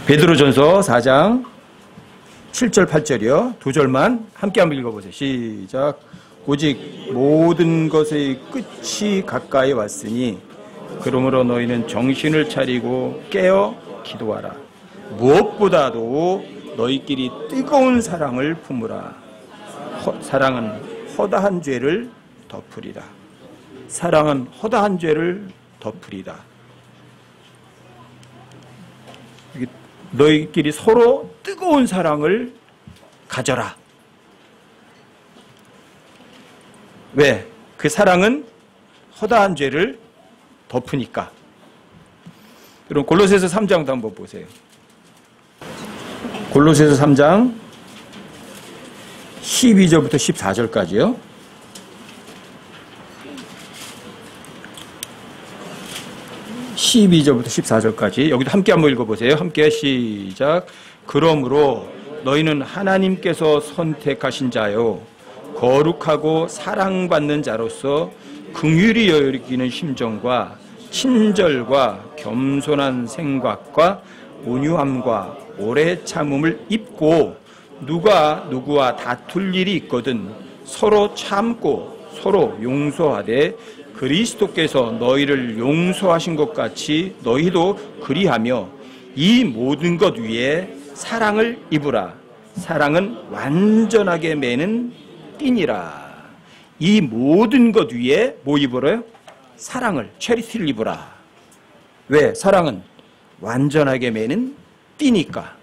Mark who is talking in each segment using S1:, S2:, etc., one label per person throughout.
S1: 베드로전서 4장 7절 8절이요. 두 절만 함께 한번 읽어보세요. 시작. 오직 모든 것의 끝이 가까이 왔으니 그러므로 너희는 정신을 차리고 깨어 기도하라. 무엇보다도 너희끼리 뜨거운 사랑을 품으라. 사랑은 허다한 죄를 덮으리라. 사랑은 허다한 죄를 덮으리라. 너희끼리 서로 뜨거운 사랑을 가져라. 왜? 그 사랑은 허다한 죄를 덮으니까. 여러분 골로새서 3장도 한번 보세요. 골로새서 3장 12절부터 14절까지요. (12절부터) (14절까지) 여기도 함께 한번 읽어보세요. 함께 시작. 그러므로 너희는 하나님께서 선택하신 자요 거룩하고 사랑받는 자로서 긍휼히 여기는 심정과 친절과 겸손한 생각과 온유함과 오래 참음을 입고 누가 누구와 다툴 일이 있거든 서로 참고 서로 용서하되 그리스도께서 너희를 용서하신 것 같이 너희도 그리하며 이 모든 것 위에 사랑을 입으라. 사랑은 완전하게 매는 띠니라. 이 모든 것 위에 뭐 입으라요? 사랑을, 체리티를 입으라. 왜? 사랑은 완전하게 매는 띠니까.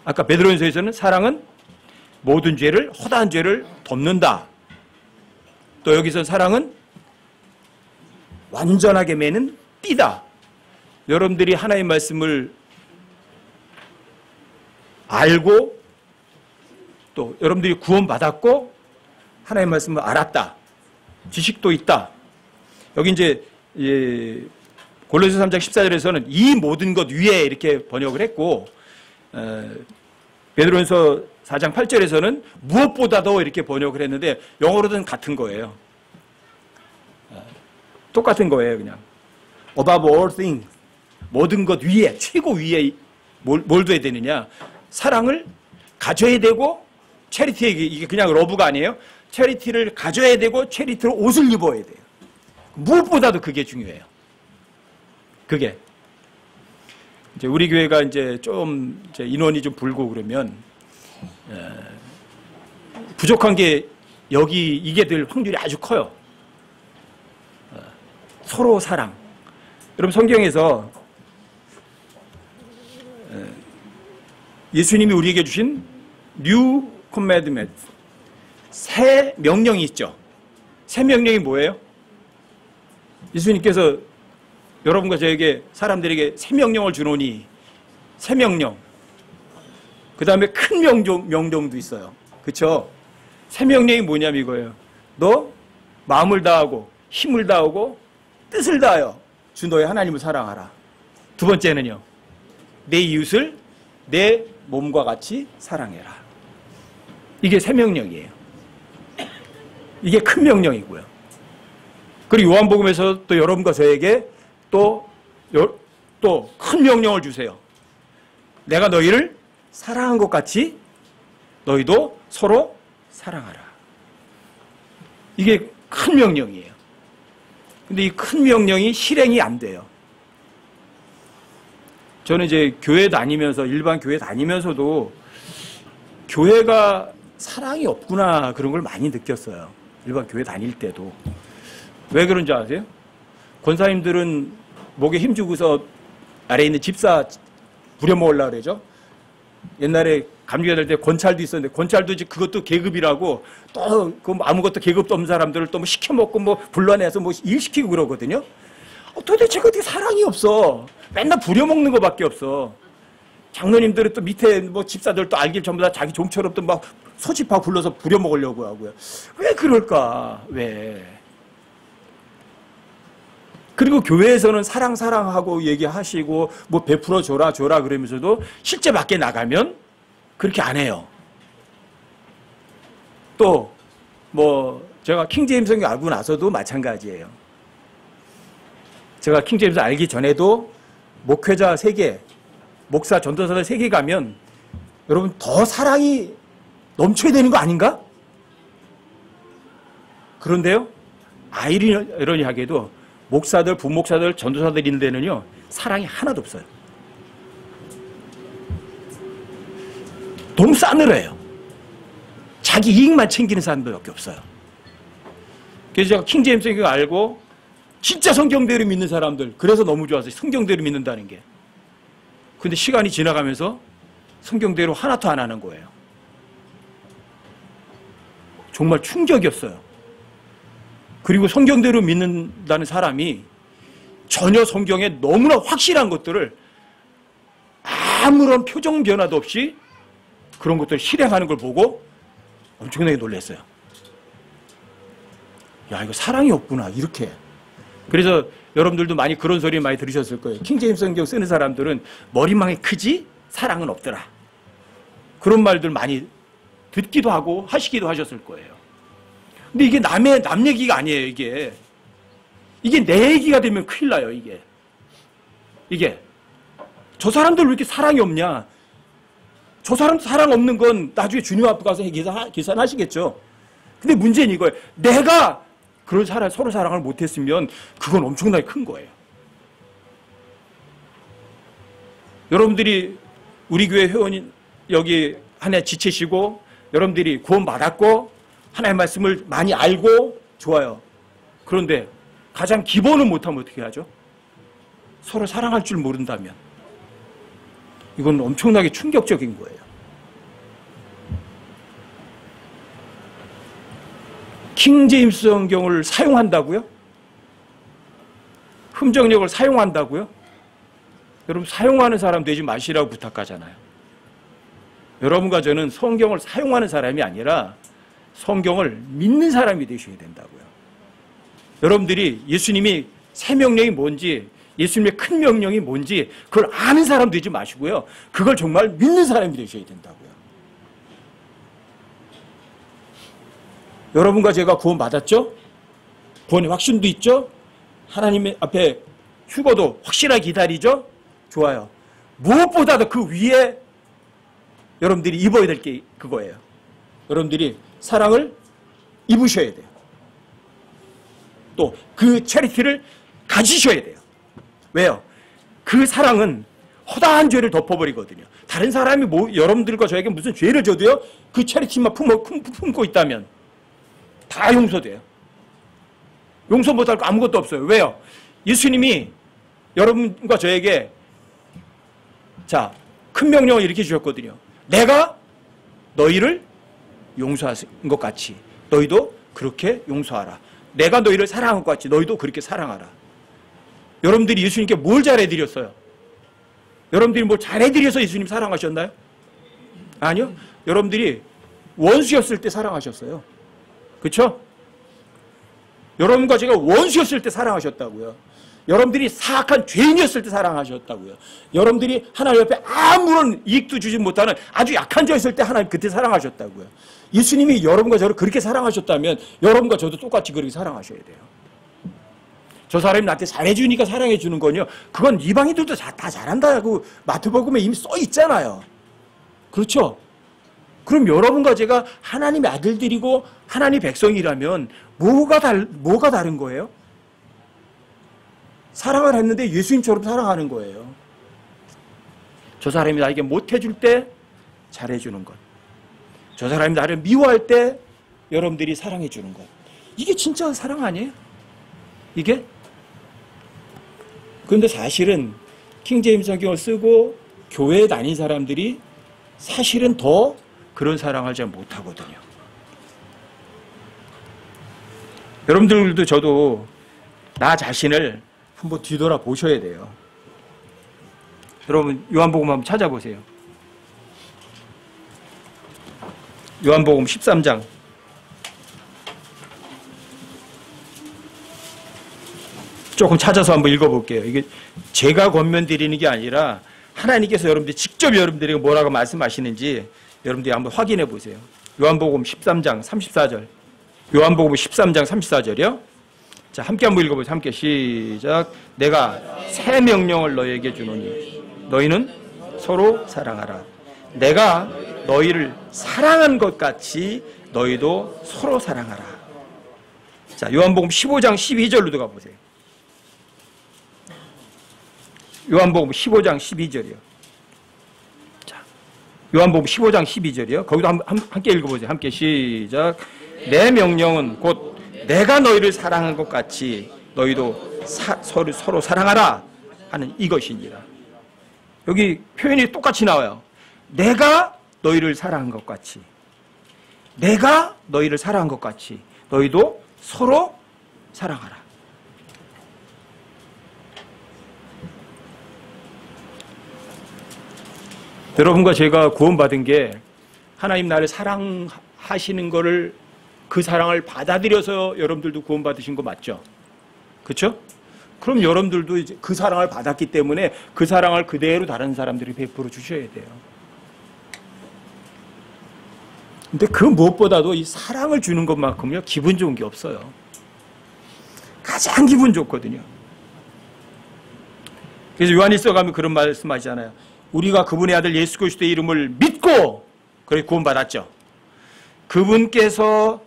S1: 아까 베드로전서에서는 사랑은 모든 죄를, 허다한 죄를 덮는다. 또 여기서 사랑은 완전하게 매는 띠다. 여러분들이 하나님의 말씀을 알고 또 여러분들이 구원받았고 하나님의 말씀을 알았다. 지식도 있다. 여기 이제 골로새서 3장 14절에서는 이 모든 것 위에 이렇게 번역을 했고 베드로전서 4장 8절에서는 무엇보다도 이렇게 번역을 했는데 영어로는 같은 거예요. 똑같은 거예요, 그냥. Above all things. 모든 것 위에, 최고 위에 뭘 둬야 되느냐. 사랑을 가져야 되고, 체리티에, 이게 그냥 러브가 아니에요. 체리티를 가져야 되고, 체리티로 옷을 입어야 돼요. 무엇보다도 그게 중요해요. 그게. 이제 우리 교회가 이제 좀, 이제 인원이 좀 불고 그러면, 부족한 게 여기 이게 될 확률이 아주 커요. 서로 사랑. 여러분 성경에서 예수님이 우리에게 주신 New Commandment 새 명령이 있죠. 새 명령이 뭐예요? 예수님께서 여러분과 저에게 사람들에게 새 명령을 주노니 새 명령. 그 다음에 큰 명령도 있어요. 그렇죠? 새 명령이 뭐냐면 이거예요. 너 마음을 다하고 힘을 다하고 뜻을 다하여 주 너의 하나님을 사랑하라. 두 번째는요. 내 이웃을 내 몸과 같이 사랑해라. 이게 새 명령이에요. 이게 큰 명령이고요. 그리고 요한복음에서 또 여러분과 저에게 또 큰 명령을 주세요. 내가 너희를 사랑한 것 같이 너희도 서로 사랑하라. 이게 큰 명령이에요. 근데 이 큰 명령이 실행이 안 돼요. 저는 이제 교회 다니면서, 일반 교회 다니면서도 교회가 사랑이 없구나 그런 걸 많이 느꼈어요. 일반 교회 다닐 때도. 왜 그런지 아세요? 권사님들은 목에 힘주고서 아래에 있는 집사 부려먹으려고 그러죠. 옛날에 감리교 될 때 권찰도 있었는데 권찰도 이제 그것도 계급이라고 또 그 아무것도 계급도 없는 사람들을 또 뭐 시켜먹고 뭐 불러내서 뭐 일시키고 그러거든요. 도대체 어떻게 사랑이 없어. 맨날 부려먹는 것밖에 없어. 장로님들은 또 밑에 뭐 집사들 또 알길 전부 다 자기 종처럼 또 막 소집하고 불러서 부려먹으려고 하고요. 왜 그럴까? 왜? 그리고 교회에서는 사랑하고 얘기하시고 뭐 베풀어 줘라 그러면서도 실제 밖에 나가면 그렇게 안 해요. 또 뭐 제가 킹제임스 성경 알고 나서도 마찬가지예요. 제가 킹제임스 알기 전에도 목회자 세계 목사, 전도사들 세계 가면 여러분 더 사랑이 넘쳐야 되는 거 아닌가? 그런데요, 아이러니하게도 목사들, 부목사들, 전도사들 있는 데는요, 사랑이 하나도 없어요. 너무 싸늘해요. 자기 이익만 챙기는 사람들밖에 없어요. 그래서 제가 킹제임스 성경을 알고 진짜 성경대로 믿는 사람들, 그래서 너무 좋았어요. 성경대로 믿는다는 게. 근데 시간이 지나가면서 성경대로 하나도 안 하는 거예요. 정말 충격이었어요. 그리고 성경대로 믿는다는 사람이 전혀 성경에 너무나 확실한 것들을 아무런 표정 변화도 없이 그런 것들을 실행하는 걸 보고 엄청나게 놀랐어요. 야, 이거 사랑이 없구나, 이렇게. 그래서 여러분들도 많이 그런 소리 많이 들으셨을 거예요. 킹제임스 성경 쓰는 사람들은 머리망이 크지 사랑은 없더라. 그런 말들 많이 듣기도 하고 하시기도 하셨을 거예요. 근데 이게 남 얘기가 아니에요, 이게. 이게 내 얘기가 되면 큰일 나요, 이게. 저 사람들 왜 이렇게 사랑이 없냐? 저 사람 사랑 없는 건 나중에 주님 앞에 가서 계산하시겠죠. 근데 문제는 이거예요. 내가 그런 서로 사랑을 못했으면 그건 엄청나게 큰 거예요. 여러분들이 우리 교회 회원이 여기 한 해 지체시고 여러분들이 구원 받았고 하나님의 말씀을 많이 알고 좋아요. 그런데 가장 기본을 못하면 어떻게 하죠? 서로 사랑할 줄 모른다면 이건 엄청나게 충격적인 거예요. 킹제임스 성경을 사용한다고요? 흠정력을 사용한다고요? 여러분, 사용하는 사람 되지 마시라고 부탁하잖아요. 여러분과 저는 성경을 사용하는 사람이 아니라 성경을 믿는 사람이 되셔야 된다고요. 여러분들이 예수님이 새 명령이 뭔지, 예수님의 큰 명령이 뭔지 그걸 아는 사람 되지 마시고요. 그걸 정말 믿는 사람이 되셔야 된다고요. 여러분과 제가 구원 받았죠? 구원의 확신도 있죠? 하나님 앞에 휴거도 확실하게 기다리죠? 좋아요. 무엇보다도 그 위에 여러분들이 입어야 될 게 그거예요. 여러분들이 사랑을 입으셔야 돼요. 또 그 채리티를 가지셔야 돼요. 왜요? 그 사랑은 허다한 죄를 덮어버리거든요. 다른 사람이 여러분들과 저에게 무슨 죄를 져도요, 그 채리티만 품고 있다면 다 용서돼요. 용서 못할 거 아무것도 없어요. 왜요? 예수님이 여러분과 저에게 큰 명령을 이렇게 주셨거든요. 내가 너희를 용서한 것 같이 너희도 그렇게 용서하라. 내가 너희를 사랑한 것 같이 너희도 그렇게 사랑하라. 여러분들이 예수님께 뭘 잘해드렸어요? 여러분들이 뭘 잘해드려서 예수님 사랑하셨나요? 아니요. 여러분들이 원수였을 때 사랑하셨어요. 그렇죠? 여러분과 제가 원수였을 때 사랑하셨다고요. 여러분들이 사악한 죄인이었을 때 사랑하셨다고요. 여러분들이 하나님 옆에 아무런 이익도 주지 못하는 아주 약한 자였을 때 하나님 그때 사랑하셨다고요. 예수님이 여러분과 저를 그렇게 사랑하셨다면 여러분과 저도 똑같이 그렇게 사랑하셔야 돼요. 저 사람이 나한테 잘해주니까 사랑해주는 건요, 그건 이방인들도 다 잘한다고 마태복음에 이미 써 있잖아요. 그렇죠? 그럼 여러분과 제가 하나님의 아들들이고 하나님의 백성이라면 뭐가 다른 거예요? 사랑을 했는데 예수님처럼 사랑하는 거예요. 저 사람이 나에게 못해줄 때 잘해주는 것. 저 사람이 나를 미워할 때 여러분들이 사랑해주는 것. 이게 진짜 사랑 아니에요? 이게? 그런데 사실은 킹제임스 성경을 쓰고 교회에 다닌 사람들이 사실은 더 그런 사랑을 잘 못하거든요. 여러분들도 저도 나 자신을 한번 뒤돌아 보셔야 돼요. 여러분, 요한복음 한번 찾아보세요. 요한복음 13장. 조금 찾아서 한번 읽어볼게요. 이게 제가 권면드리는 게 아니라 하나님께서 여러분들이 직접 여러분들에게 뭐라고 말씀하시는지 여러분들이 한번 확인해 보세요. 요한복음 13장 34절. 요한복음 13장 34절이요. 자, 함께 한번 읽어보세요. 함께 시작. 내가 새 명령을 너희에게 주노니 너희는 서로 사랑하라. 내가 너희를 사랑한 것 같이 너희도 서로 사랑하라. 자, 요한복음 15장 12절로 가보세요. 요한복음 15장 12절이요. 자, 요한복음 15장 12절이요. 거기도 함께 읽어보세요. 함께 시작. 내 명령은 곧 내가 너희를 사랑한 것 같이 너희도 서로 사랑하라 하는 이것이니라. 여기 표현이 똑같이 나와요. 내가 너희를 사랑한 것 같이, 내가 너희를 사랑한 것 같이 너희도 서로 사랑하라. 여러분과 제가 구원받은 게 하나님 나를 사랑하시는 거를, 그 사랑을 받아들여서 여러분들도 구원받으신 거 맞죠? 그렇죠? 그럼 여러분들도 이제 그 사랑을 받았기 때문에 그 사랑을 그대로 다른 사람들이 베풀어 주셔야 돼요. 근데 그 무엇보다도 이 사랑을 주는 것만큼요 기분 좋은 게 없어요. 가장 기분 좋거든요. 그래서 요한일서 가면 그런 말씀하시잖아요. 우리가 그분의 아들 예수 그리스도의 이름을 믿고 그래 구원받았죠. 그분께서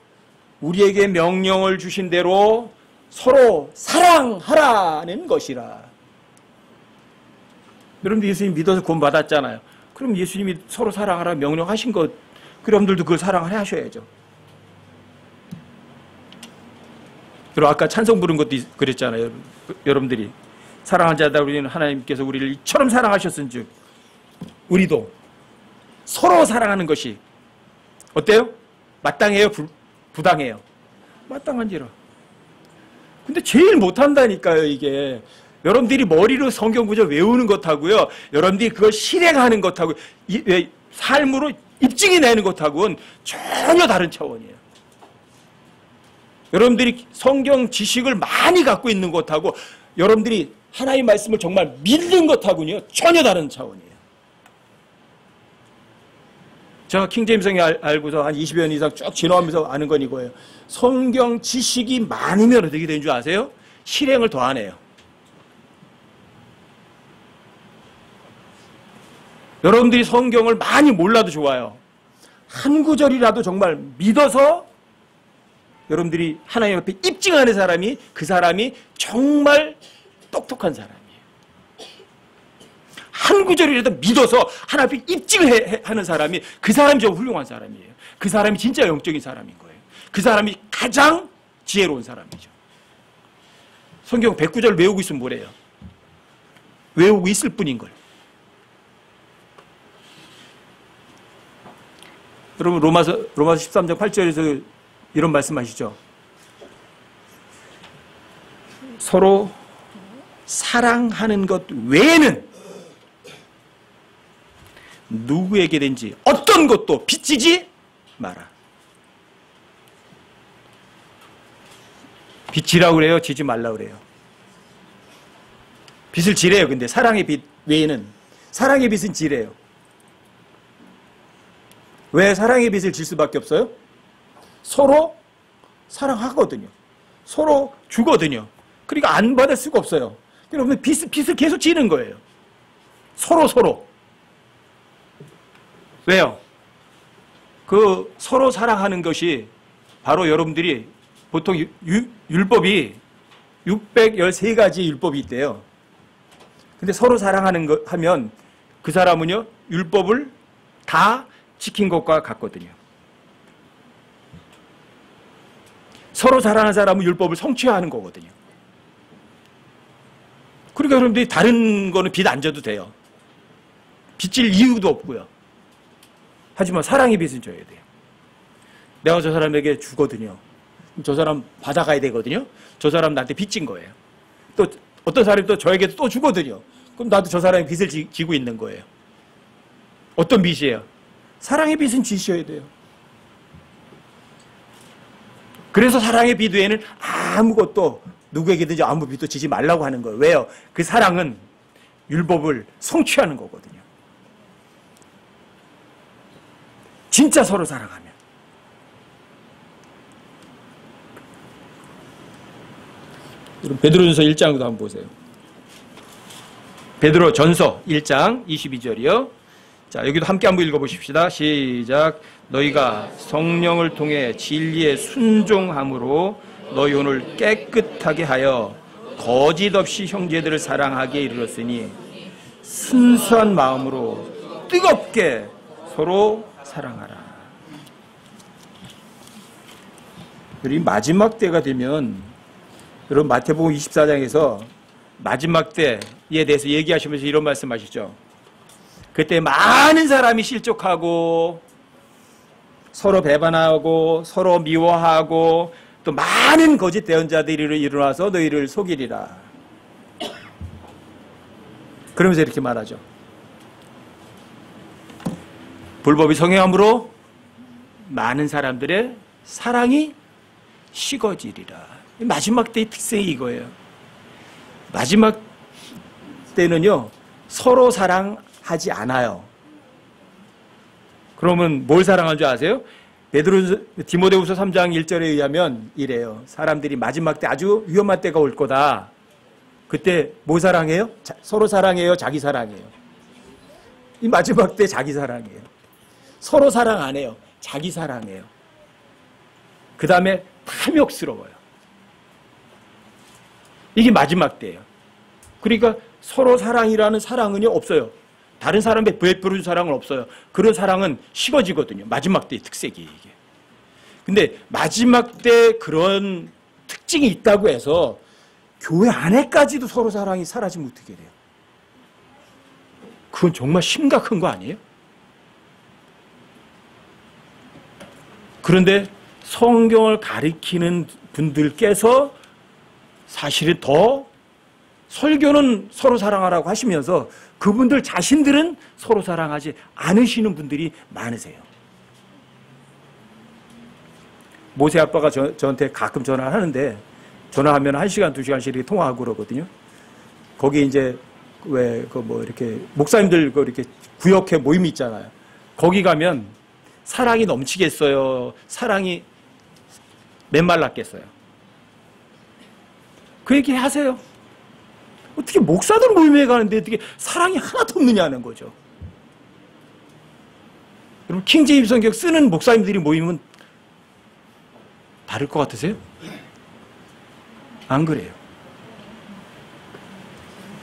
S1: 우리에게 명령을 주신 대로 서로 사랑하라는 것이라. 여러분들 예수님 믿어서 구원받았잖아요. 그럼 예수님이 서로 사랑하라 명령하신 것, 여러분들도 그걸 사랑을 하셔야죠. 그리고 아까 찬송 부른 것도 그랬잖아요. 여러분들이 사랑한 자다 우리는 하나님께서 우리를 이처럼 사랑하셨은즉 우리도 서로 사랑하는 것이 어때요? 마땅해요? 부당해요? 마땅한지라. 근데 제일 못한다니까요, 이게. 여러분들이 머리로 성경 구절 외우는 것하고요, 여러분들이 그걸 실행하는 것하고, 삶으로 입증해 내는 것하고는 전혀 다른 차원이에요. 여러분들이 성경 지식을 많이 갖고 있는 것하고, 여러분들이 하나님의 말씀을 정말 믿는 것하고는요, 전혀 다른 차원이에요. 제가 킹제임성에 알고서 한 20여 년 이상 쭉 진화하면서 아는 건 이거예요. 성경 지식이 많으면 어떻게 되는 줄 아세요? 실행을 더 안 해요. 여러분들이 성경을 많이 몰라도 좋아요. 한 구절이라도 정말 믿어서 여러분들이 하나님 앞에 입증하는 사람이, 그 사람이 정말 똑똑한 사람이에요. 한 구절이라도 믿어서 하나님 앞에 입증하는 사람이, 그 사람이 좀 훌륭한 사람이에요. 그 사람이 진짜 영적인 사람인 거예요. 그 사람이 가장 지혜로운 사람이죠. 성경 109절 외우고 있으면 뭐래요? 외우고 있을 뿐인 걸. 여러분 로마서 13장 8절에서 이런 말씀하시죠. 서로 사랑하는 것 외에는 누구에게든지 어떤 것도 빚지지 마라. 빚지라고 그래요? 지지 말라고 그래요? 빚을 지래요. 근데 사랑의 빚 외에는, 사랑의 빚은 지래요. 왜 사랑의 빚을 질 수밖에 없어요? 서로 사랑하거든요. 서로 주거든요. 그러니까 안 받을 수가 없어요. 여러분 빚을 계속 지는 거예요. 서로. 왜요? 그 서로 사랑하는 것이 바로 여러분들이 보통 율법이 613가지 율법이 있대요. 근데 서로 사랑하는 거 하면 그 사람은요 율법을 다 지킨 것과 같거든요. 서로 사랑하는 사람은 율법을 성취하는 거거든요. 그러니까 여러분들이 다른 거는 빚 안 져도 돼요. 빚질 이유도 없고요. 하지만 사랑의 빚은 져야 돼요. 내가 저 사람에게 주거든요. 저 사람 받아가야 되거든요. 저 사람 나한테 빚진 거예요. 또 어떤 사람이 또 저에게도 또 주거든요. 그럼 나도 저 사람의 빚을 지고 있는 거예요. 어떤 빚이에요? 사랑의 빚은 지셔야 돼요. 그래서 사랑의 빚 외에는 아무것도 누구에게든지 아무 빚도 지지 말라고 하는 거예요. 왜요? 그 사랑은 율법을 성취하는 거거든요. 진짜 서로 사랑하면. 여러분 베드로전서 1장도 한번 보세요. 베드로 전서 1장 22절이요. 자, 여기도 함께 한번 읽어보십시다. 시작. 너희가 성령을 통해 진리에 순종함으로 너희 혼을 깨끗하게 하여 거짓 없이 형제들을 사랑하기에 이르렀으니 순수한 마음으로 뜨겁게 서로 사랑하라. 그리고 마지막 때가 되면 여러분 마태복음 24장에서 마지막 때에 대해서 얘기하시면서 이런 말씀하시죠. 그때 많은 사람이 실족하고 서로 배반하고 서로 미워하고 또 많은 거짓 대언자들이 일어나서 너희를 속이리라. 그러면서 이렇게 말하죠. 불법이 성행함으로 많은 사람들의 사랑이 식어지리라. 마지막 때의 특성이 이거예요. 마지막 때는요, 서로 사랑하지 않아요. 그러면 뭘 사랑하는 줄 아세요? 디모데후서 3장 1절에 의하면 이래요. 사람들이 마지막 때 아주 위험한 때가 올 거다. 그때 뭐 사랑해요? 서로 사랑해요? 자기 사랑해요? 이 마지막 때 자기 사랑해요. 서로 사랑 안 해요. 자기 사랑해요. 그 다음에 탐욕스러워요. 이게 마지막 때예요. 그러니까 서로 사랑이라는 사랑은요 없어요. 다른 사람에 베풀어준 사랑은 없어요. 그런 사랑은 식어지거든요. 마지막 때의 특색이에요, 이게. 근데 마지막 때 그런 특징이 있다고 해서 교회 안에까지도 서로 사랑이 사라지면 어떻게 돼요? 그건 정말 심각한 거 아니에요? 그런데 성경을 가리키는 분들께서 사실은 더 설교는 서로 사랑하라고 하시면서 그분들 자신들은 서로 사랑하지 않으시는 분들이 많으세요. 모세 아빠가 저한테 가끔 전화를 하는데 전화하면 1시간, 2시간씩 이렇게 통화하고 그러거든요. 거기 이제 왜 그 뭐 이렇게 목사님들 그 이렇게 구역회 모임이 있잖아요. 거기 가면 사랑이 넘치겠어요? 사랑이 메말랐겠어요? 그 얘기 하세요. 어떻게 목사들 모임에 가는데 어떻게 사랑이 하나도 없느냐는 거죠. 여러분 킹제임스 성경 쓰는 목사님들이 모이면 다를 것 같으세요? 안 그래요.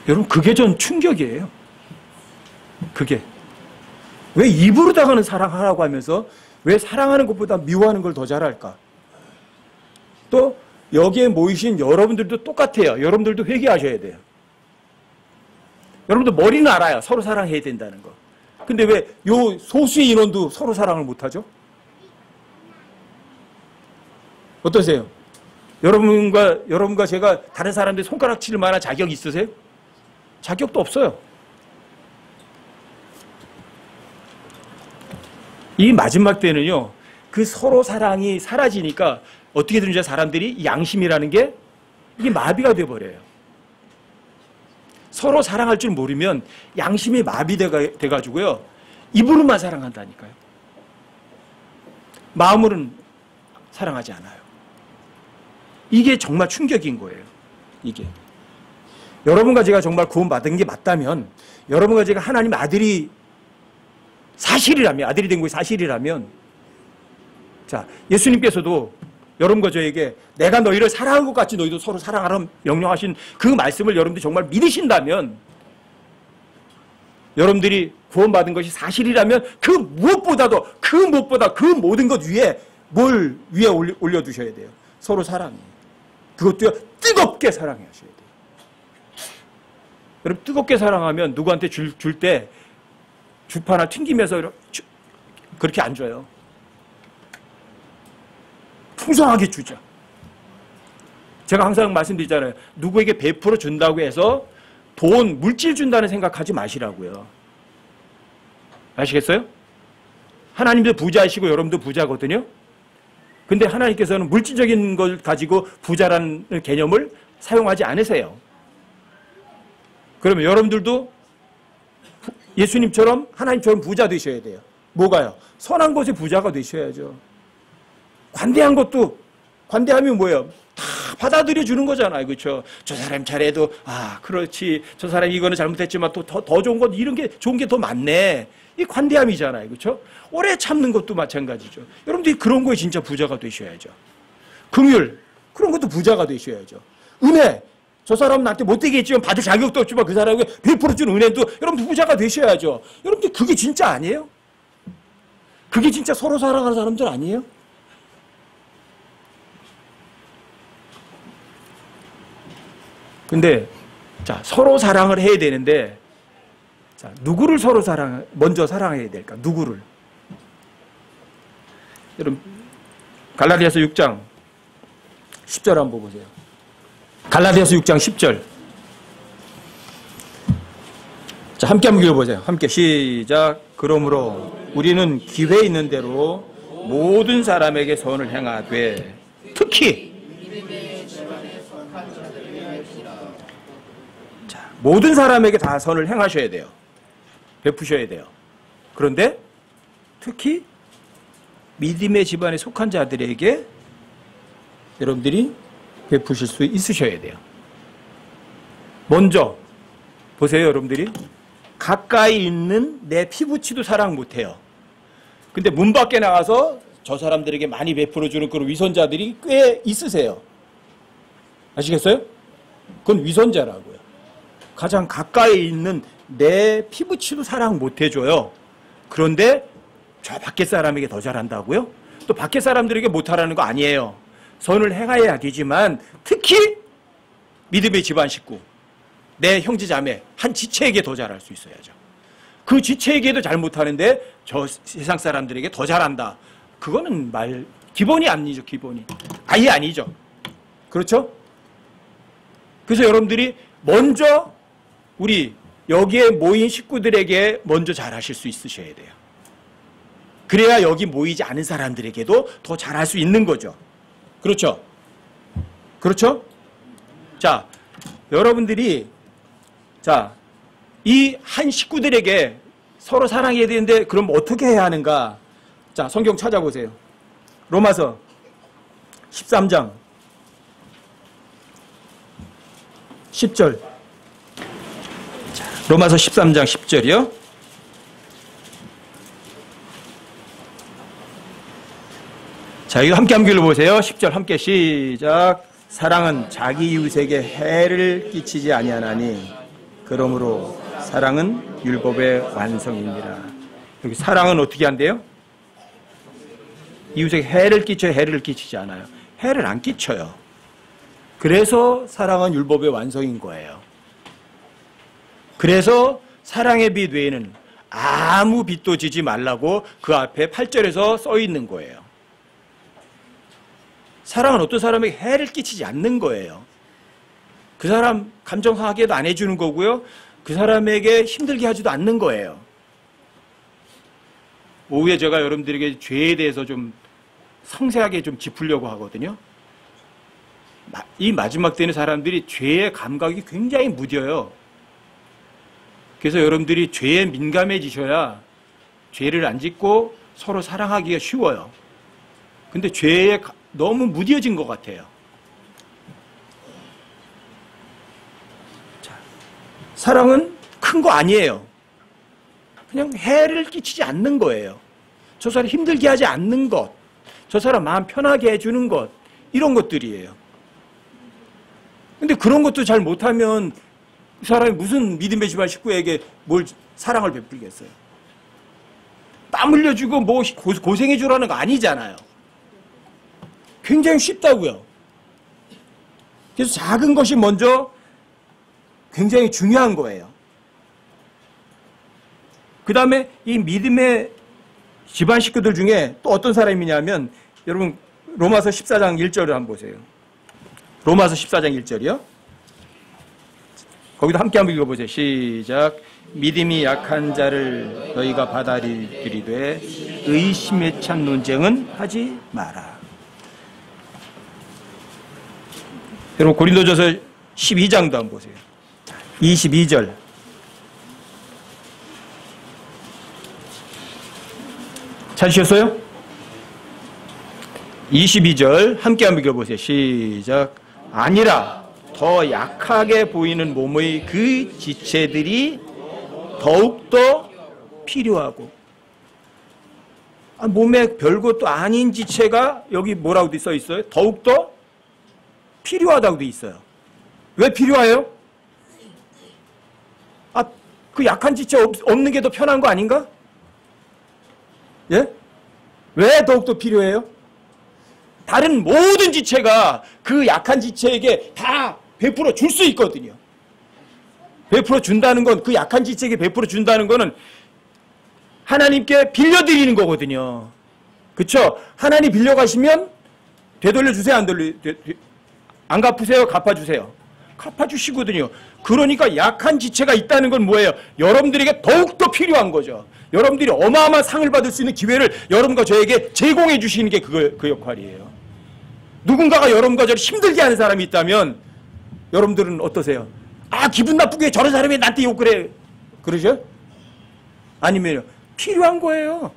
S1: 여러분 그게 전 충격이에요. 그게 왜 입으로다가는 사랑하라고 하면서 왜 사랑하는 것보다 미워하는 걸 더 잘할까? 또 여기에 모이신 여러분들도 똑같아요. 여러분들도 회개하셔야 돼요. 여러분들 머리는 알아요. 서로 사랑해야 된다는 거. 근데 왜 요 소수의 인원도 서로 사랑을 못하죠? 어떠세요? 여러분과 제가 다른 사람들 손가락 칠 만한 자격 있으세요? 자격도 없어요. 이 마지막 때는요, 그 서로 사랑이 사라지니까 어떻게 되는지 사람들이 양심이라는 게 이게 마비가 돼버려요. 서로 사랑할 줄 모르면 양심이 마비돼가지고요, 입으로만 사랑한다니까요. 마음으로는 사랑하지 않아요. 이게 정말 충격인 거예요. 이게. 여러분과 제가 정말 구원받은 게 맞다면, 여러분과 제가 하나님 아들이 사실이라면, 아들이 된 것이 사실이라면, 자, 예수님께서도 여러분과 저에게 내가 너희를 사랑한 것 같이 너희도 서로 사랑하라 명령하신 그 말씀을 여러분들이 정말 믿으신다면, 여러분들이 구원받은 것이 사실이라면 그 무엇보다 그 모든 것 위에 뭘 위에 올려두셔야 돼요. 서로 사랑이에요. 그것도요, 뜨겁게 사랑하셔야 돼요. 여러분, 뜨겁게 사랑하면 누구한테 줄 때 주파 하나 튕기면서 그렇게 안 줘요. 풍성하게 주죠. 제가 항상 말씀드리잖아요. 누구에게 베풀어 준다고 해서 돈, 물질 준다는 생각하지 마시라고요. 아시겠어요? 하나님도 부자이시고 여러분도 부자거든요. 근데 하나님께서는 물질적인 걸 가지고 부자라는 개념을 사용하지 않으세요. 그러면 여러분들도 예수님처럼 하나님처럼 부자 되셔야 돼요. 뭐가요? 선한 것에 부자가 되셔야죠. 관대한 것도 관대하면 뭐예요? 다 받아들여 주는 거잖아요. 그렇죠? 저 사람 잘해도 그렇지. 저 사람 이거는 잘못했지만 또 더 좋은 것 이런 게 좋은 게 더 많네. 이 관대함이잖아요. 그렇죠? 오래 참는 것도 마찬가지죠. 여러분들이 그런 거에 진짜 부자가 되셔야죠. 긍휼 그런 것도 부자가 되셔야죠. 은혜 저 사람은 나한테 못되게 했지만 받을 자격도 없지만 그 사람에게 베풀어주는 은혜도 여러분들 부자가 되셔야죠. 여러분들 그게 진짜 아니에요? 그게 진짜 서로 사랑하는 사람들 아니에요? 근데 자 서로 사랑을 해야 되는데 자 누구를 서로 먼저 사랑해야 될까? 누구를? 여러분 갈라디아서 6장 10절 한번 보세요. 갈라디아서 6장 10절. 자 함께 한번 읽어보세요. 함께 시작. 그러므로 우리는 기회 있는 대로 모든 사람에게 선을 행하되 특히 모든 사람에게 다 선을 행하셔야 돼요. 베푸셔야 돼요. 그런데 특히 믿음의 집안에 속한 자들에게 여러분들이 베푸실 수 있으셔야 돼요. 먼저 보세요. 여러분들이 가까이 있는 내 피부치도 사랑 못해요. 근데 문 밖에 나가서 저 사람들에게 많이 베풀어주는 그런 위선자들이 꽤 있으세요. 아시겠어요? 그건 위선자라고요. 가장 가까이 있는 내 피부치도 사랑 못해줘요. 그런데 저 밖에 사람에게 더 잘한다고요? 또 밖에 사람들에게 못하라는 거 아니에요. 선을 행해야 되지만 특히 믿음의 집안 식구, 내 형제 자매 한 지체에게 더 잘할 수 있어야죠. 그 지체에게도 잘 못하는데 저 세상 사람들에게 더 잘한다. 그거는 기본이 아니죠. 기본이 아예 아니죠. 그렇죠? 그래서 여러분들이 먼저 우리 여기에 모인 식구들에게 먼저 잘하실 수 있으셔야 돼요. 그래야 여기 모이지 않은 사람들에게도 더 잘할 수 있는 거죠. 그렇죠? 그렇죠? 자, 여러분들이 이 한 식구들에게 서로 사랑해야 되는데 그럼 어떻게 해야 하는가? 자, 성경 찾아보세요. 로마서 13장 10절. 로마서 13장 10절이요. 자, 이거 함께 한번 읽어보세요. 10절 함께 시작. 사랑은 자기 이웃에게 해를 끼치지 아니하나니 그러므로 사랑은 율법의 완성입니다. 여기 사랑은 어떻게 한대요? 이웃에게 해를 끼쳐요? 해를 끼치지 않아요? 해를 안 끼쳐요. 그래서 사랑은 율법의 완성인 거예요. 그래서 사랑의 빛 외에는 아무 빛도 지지 말라고 그 앞에 8절에서 써 있는 거예요. 사랑은 어떤 사람에게 해를 끼치지 않는 거예요. 그 사람 감정 상하게도 안 해주는 거고요. 그 사람에게 힘들게 하지도 않는 거예요. 오후에 제가 여러분들에게 죄에 대해서 좀 상세하게 좀 짚으려고 하거든요. 이 마지막 때는 사람들이 죄의 감각이 굉장히 무뎌요. 그래서 여러분들이 죄에 민감해지셔야 죄를 안 짓고 서로 사랑하기가 쉬워요. 근데 죄에 너무 무뎌진 것 같아요. 자, 사랑은 큰 거 아니에요. 그냥 해를 끼치지 않는 거예요. 저 사람 힘들게 하지 않는 것, 저 사람 마음 편하게 해주는 것, 이런 것들이에요. 근데 그런 것도 잘 못하면 그 사람이 무슨 믿음의 집안 식구에게 뭘 사랑을 베풀겠어요. 땀 흘려주고 뭐 고생해 주라는 거 아니잖아요. 굉장히 쉽다고요. 그래서 작은 것이 먼저 굉장히 중요한 거예요. 그 다음에 이 믿음의 집안 식구들 중에 또 어떤 사람이냐면 여러분 로마서 14장 1절을 한번 보세요. 로마서 14장 1절이요. 거기도 함께 한번 읽어보세요. 시작. 믿음이 약한 자를 너희가 받아들이되 의심에 찬 논쟁은 하지 마라. 여러분 고린도전서 12장도 한번 보세요. 22절. 찾으셨어요? 22절 함께 한번 읽어보세요. 시작. 아니라 더 약하게 보이는 몸의 그 지체들이 더욱더 필요하고. 몸에 별것도 아닌 지체가 여기 뭐라고 써 있어요? 더욱더 필요하다고 돼 있어요. 왜 필요해요? 그 약한 지체 없는 게 더 편한 거 아닌가? 예? 왜 더욱더 필요해요? 다른 모든 지체가 그 약한 지체에게 다 베풀어 줄 수 있거든요. 베풀어 준다는 건, 그 약한 지체에게 베풀어 준다는 거는 하나님께 빌려드리는 거거든요. 그쵸? 하나님 빌려가시면 되돌려 주세요? 안 갚으세요? 갚아주세요? 갚아주시거든요. 그러니까 약한 지체가 있다는 건 뭐예요? 여러분들에게 더욱더 필요한 거죠. 여러분들이 어마어마한 상을 받을 수 있는 기회를 여러분과 저에게 제공해 주시는 게 그 역할이에요. 누군가가 여러분과 저를 힘들게 하는 사람이 있다면 여러분들은 어떠세요? 기분 나쁘게 저런 사람이 나한테 욕을 해. 그러죠? 아니면 필요한 거예요.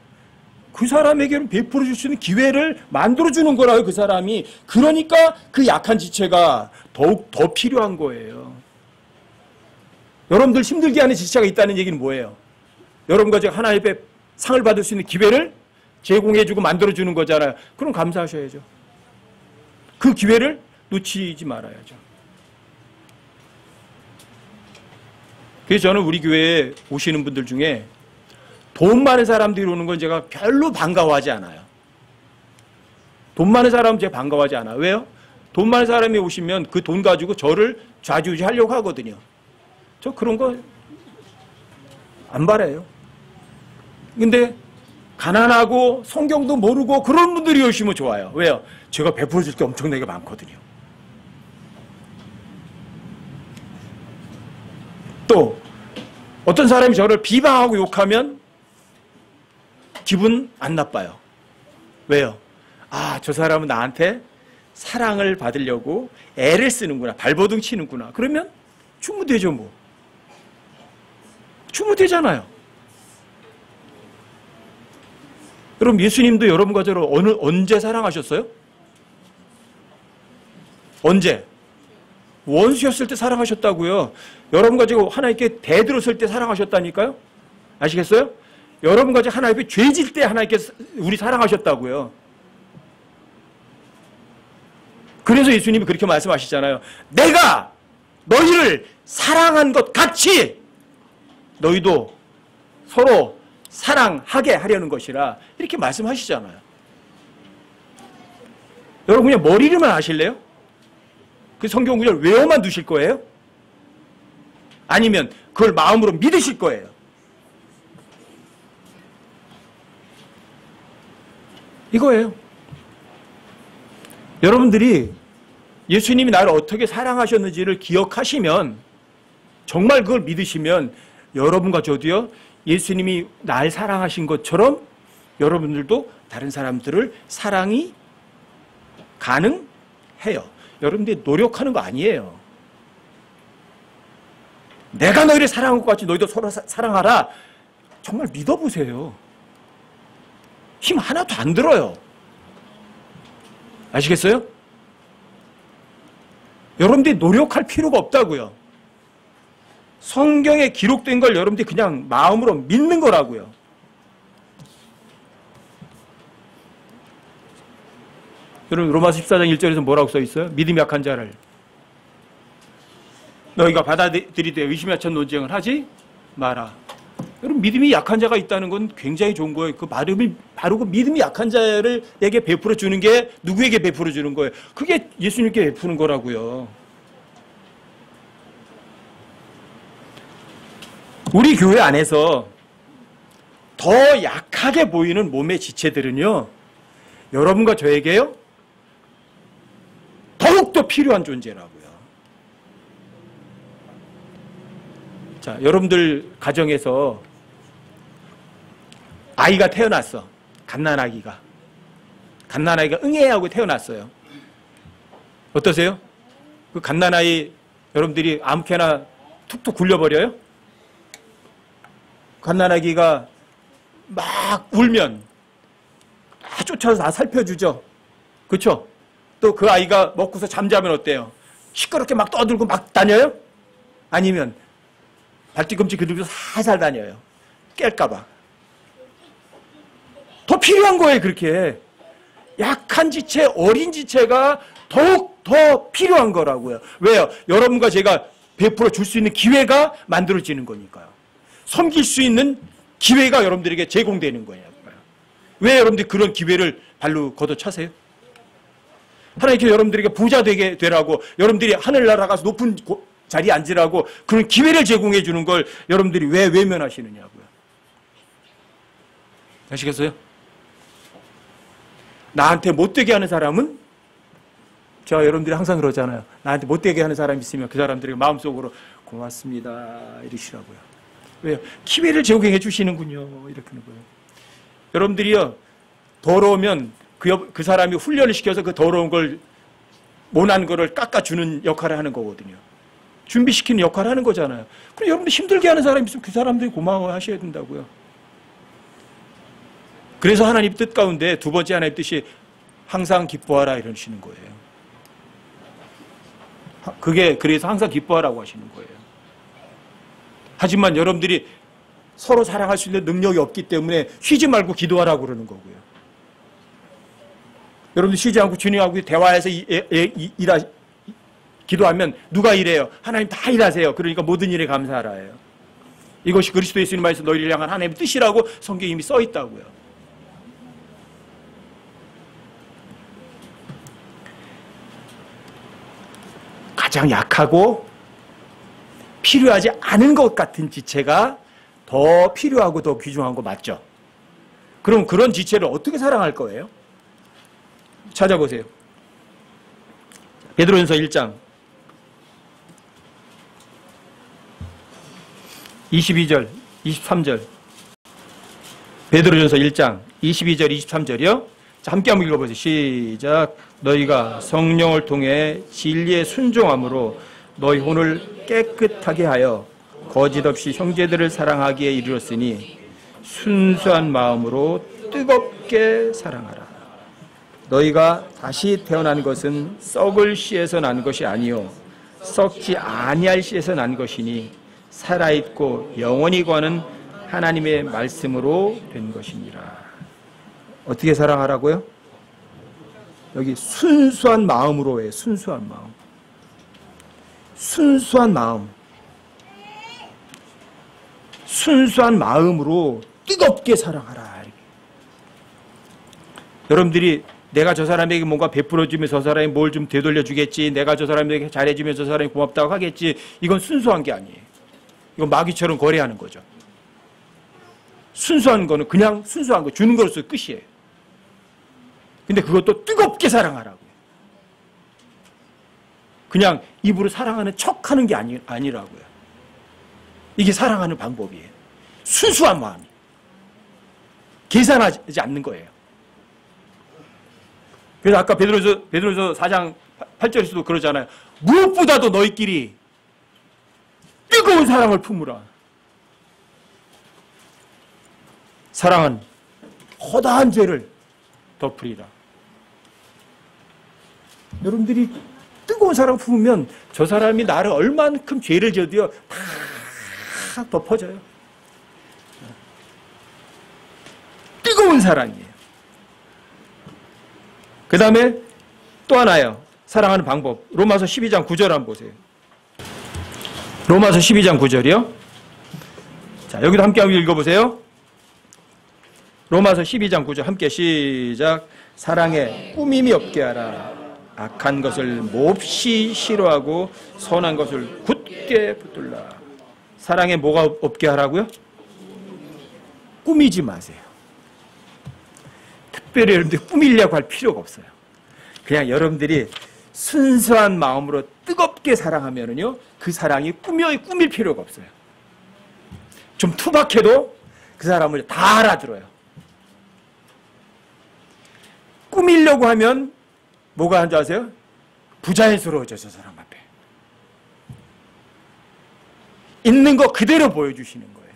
S1: 그 사람에게는 베풀어 줄 수 있는 기회를 만들어 주는 거라요, 그 사람이. 그러니까 그 약한 지체가 더욱 더 필요한 거예요. 여러분들 힘들게 하는 지체가 있다는 얘기는 뭐예요? 여러분과 제가 하나님 앞에 상을 받을 수 있는 기회를 제공해주고 만들어주는 거잖아요. 그럼 감사하셔야죠. 그 기회를 놓치지 말아야죠. 그래서 저는 우리 교회에 오시는 분들 중에 돈 많은 사람들이 오는 건 제가 별로 반가워하지 않아요. 돈 많은 사람은 제가 반가워하지 않아요. 왜요? 돈 많은 사람이 오시면 그 돈 가지고 저를 좌지우지하려고 하거든요. 저 그런 거 안 바라요. 근데 가난하고 성경도 모르고 그런 분들이 오시면 좋아요. 왜요? 제가 베풀어 줄 게 엄청나게 많거든요. 또 어떤 사람이 저를 비방하고 욕하면 기분 안 나빠요. 왜요? 저 사람은 나한테 사랑을 받으려고 애를 쓰는구나. 발버둥 치는구나. 그러면 충분되죠, 뭐. 충분되잖아요. 여러분, 예수님도 여러분과 저를 언제 사랑하셨어요? 언제? 원수였을 때 사랑하셨다고요. 여러분과 제가 하나님께 대들었을 때 사랑하셨다니까요. 아시겠어요? 여러분과 제가 하나님께 죄질 때 하나님께 우리 사랑하셨다고요. 그래서 예수님이 그렇게 말씀하시잖아요. 내가 너희를 사랑한 것 같이 너희도 서로 사랑하게 하려는 것이라 이렇게 말씀하시잖아요. 여러분 그냥 머리로만 아실래요? 그 성경 구절 외워만 두실 거예요? 아니면 그걸 마음으로 믿으실 거예요? 이거예요. 여러분들이 예수님이 나를 어떻게 사랑하셨는지를 기억하시면, 정말 그걸 믿으시면 여러분과 저도요, 예수님이 날 사랑하신 것처럼 여러분들도 다른 사람들을 사랑이 가능해요. 여러분들이 노력하는 거 아니에요. 내가 너희를 사랑한 것 같이 너희도 서로 사랑하라. 정말 믿어보세요. 힘 하나도 안 들어요. 아시겠어요? 여러분들이 노력할 필요가 없다고요. 성경에 기록된 걸 여러분들이 그냥 마음으로 믿는 거라고요. 여러분 로마서 14장 1절에서 뭐라고 써 있어요? 믿음이 약한 자를 너희가 받아들이되 의심에 찬 논쟁을 하지 마라. 여러분 믿음이 약한 자가 있다는 건 굉장히 좋은 거예요. 그 말음이 바로 그 믿음이 약한 자에게 베풀어 주는 게 누구에게 베풀어 주는 거예요? 그게 예수님께 베푸는 거라고요. 우리 교회 안에서 더 약하게 보이는 몸의 지체들은요, 여러분과 저에게요, 더욱더 필요한 존재라고요. 자, 여러분들 가정에서 아이가 태어났어. 갓난아기가 응애하고 태어났어요. 어떠세요? 그 갓난아이 여러분들이 아무렇게나 툭툭 굴려버려요? 갓난아기가 막 울면 다 쫓아서 다 살펴주죠. 그렇죠? 또 그 아이가 먹고서 잠자면 어때요? 시끄럽게 막 떠들고 막 다녀요? 아니면 발뒤꿈치 그들고 살살 다녀요? 깰까봐. 더 필요한 거예요, 그렇게. 약한 지체, 어린 지체가 더욱 더 필요한 거라고요. 왜요? 여러분과 제가 베풀어 줄 수 있는 기회가 만들어지는 거니까요. 섬길 수 있는 기회가 여러분들에게 제공되는 거예요. 왜 여러분들이 그런 기회를 발로 걷어차세요? 하나님께서 여러분들에게 부자 되게 되라고, 여러분들이 하늘나라 가서 높은 자리에 앉으라고 그런 기회를 제공해 주는 걸 여러분들이 왜 외면하시느냐고요. 아시겠어요? 나한테 못되게 하는 사람은, 제가 여러분들이 항상 그러잖아요. 나한테 못되게 하는 사람이 있으면 그 사람들에게 마음속으로 고맙습니다 이러시라고요. 왜요? 기회를 제공해 주시는군요. 이렇게 하는 거예요. 여러분들이요, 더러우면 그 사람이 훈련을 시켜서 그 더러운 걸, 못난 거를 깎아주는 역할을 하는 거거든요. 준비시키는 역할을 하는 거잖아요. 그럼 여러분들 힘들게 하는 사람이 있으면 그 사람들이 고마워하셔야 된다고요. 그래서 하나님 뜻 가운데 두 번째 하나님 뜻이 항상 기뻐하라 이러시는 거예요. 그래서 항상 기뻐하라고 하시는 거예요. 하지만 여러분들이 서로 사랑할 수 있는 능력이 없기 때문에 쉬지 말고 기도하라고 그러는 거고요. 여러분들 쉬지 않고 주님하고 대화해서 기도하면 누가 일해요? 하나님 다 일하세요. 그러니까 모든 일에 감사하라예요. 이것이 그리스도 예수님 안에서 너희를 향한 하나님의 뜻이라고 성경에 이미 써 있다고요. 가장 약하고 필요하지 않은 것 같은 지체가 더 필요하고 더 귀중한 거 맞죠? 그럼 그런 지체를 어떻게 사랑할 거예요? 찾아보세요. 베드로전서 1장 22절, 23절. 베드로전서 1장 22절, 23절이요. 자, 함께 한번 읽어보세요. 시작. 너희가 성령을 통해 진리에 순종함으로 너희 혼을 깨끗하게 하여 거짓 없이 형제들을 사랑하기에 이르렀으니 순수한 마음으로 뜨겁게 사랑하라. 너희가 다시 태어난 것은 썩을 씨에서 난 것이 아니요 썩지 아니할 씨에서 난 것이니 살아있고 영원히 거하는 하나님의 말씀으로 된 것이니라. 어떻게 사랑하라고요? 여기 순수한 마음으로 해. 순수한 마음. 순수한 마음. 순수한 마음으로 뜨겁게 사랑하라. 여러분들이 내가 저 사람에게 뭔가 베풀어주면 저 사람이 뭘 좀 되돌려주겠지, 내가 저 사람에게 잘해주면 저 사람이 고맙다고 하겠지, 이건 순수한 게 아니에요. 이건 마귀처럼 거래하는 거죠. 순수한 거는 그냥 순수한 거 주는 것으로 끝이에요. 근데 그것도 뜨겁게 사랑하라고요. 그냥 입으로 사랑하는 척하는 게 아니라고요. 이게 사랑하는 방법이에요. 순수한 마음이. 계산하지 않는 거예요. 그래서 아까 베드로서 4장 8절에서도 그러잖아요. 무엇보다도 너희끼리 뜨거운 사랑을 품으라. 사랑은 허다한 죄를 덮으리라. 여러분들이 뜨거운 사랑 품으면 저 사람이 나를 얼만큼 죄를 져도요 다 덮어져요. 뜨거운 사랑이에요. 그 다음에 또 하나요. 사랑하는 방법. 로마서 12장 9절 한번 보세요. 로마서 12장 9절이요. 자, 여기도 함께 한번 읽어보세요. 로마서 12장 9절 함께 시작. 사랑에 꾸밈이 없게 하라. 악한 것을 몹시 싫어하고 선한 것을 굳게 붙들라. 사랑에 뭐가 없게 하라고요? 꾸미지 마세요. 특별히 여러분들이 꾸미려고 할 필요가 없어요. 그냥 여러분들이 순수한 마음으로 뜨겁게 사랑하면은요, 그 사랑이 꾸밀 필요가 없어요. 좀 투박해도 그 사람을 다 알아들어요. 꾸미려고 하면 뭐가 하는 줄 아세요? 부자연스러워져, 저 사람 앞에. 있는 거 그대로 보여주시는 거예요.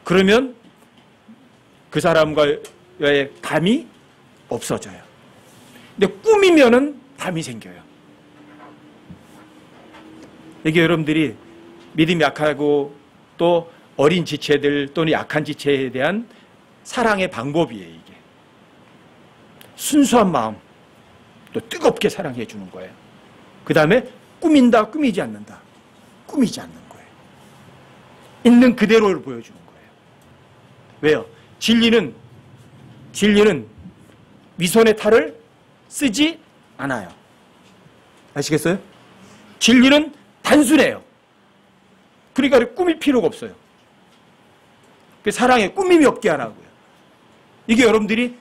S1: 그러면 그 사람과의 감이 없어져요. 근데 꾸미면은 담이 생겨요. 이게 여러분들이 믿음이 약하고 또 어린 지체들 또는 약한 지체에 대한 사랑의 방법이에요. 이게 순수한 마음, 또 뜨겁게 사랑해 주는 거예요. 그 다음에 꾸민다, 꾸미지 않는다. 꾸미지 않는 거예요. 있는 그대로를 보여주는 거예요. 왜요? 진리는 위선의 탈을 쓰지 않아요. 아시겠어요? 진리는 단순해요. 그러니까 꾸밀 필요가 없어요. 사랑에 꾸밈이 없게 하라고요. 이게 여러분들이